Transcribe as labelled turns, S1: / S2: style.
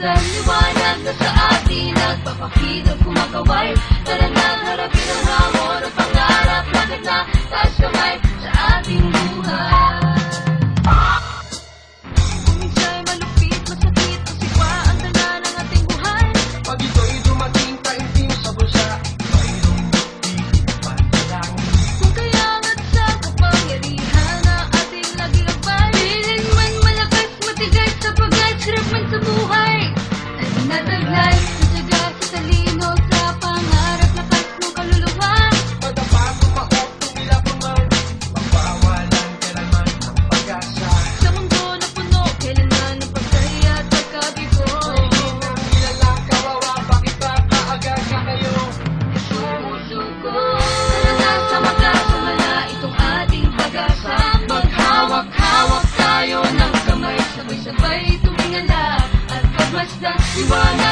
S1: Pagmasdan liwanag na sa atin nagpapakita kumakaway. Tara na harapin ang hamon at pangarap. Lakad na taas kamay sa ating buhay. Kung minsan malupit, masakit, masigwa ang dala ng ating buhay.
S2: Pag ito'y dumating, taimtim sa bulsa, mayroong titipan na lang.
S1: Kung kayangat sa kapangyarihan na ating laging akbay. Piling man malakas, matigas sa pag-asirap man sa buhay. Ating nataglay, natsaga sa talino, sa pangarap, lakas ng kaluluwa.
S2: Madapa, tumaok, tumilap man, magbawalan kailanman ang pag-asa.
S1: Sa mundo na puno, kailanman ng pagsaya at pagkabigo.
S2: Mahigit ng kilala, kawawa, bakit ba kaagad ka kayo?
S1: Sumusuko. Tara na sa magkasamala, itong ating pag-asa. Maghawak-hawak tayo ng kamay, sabay-sabay tumingala. At pagmasdan liwanag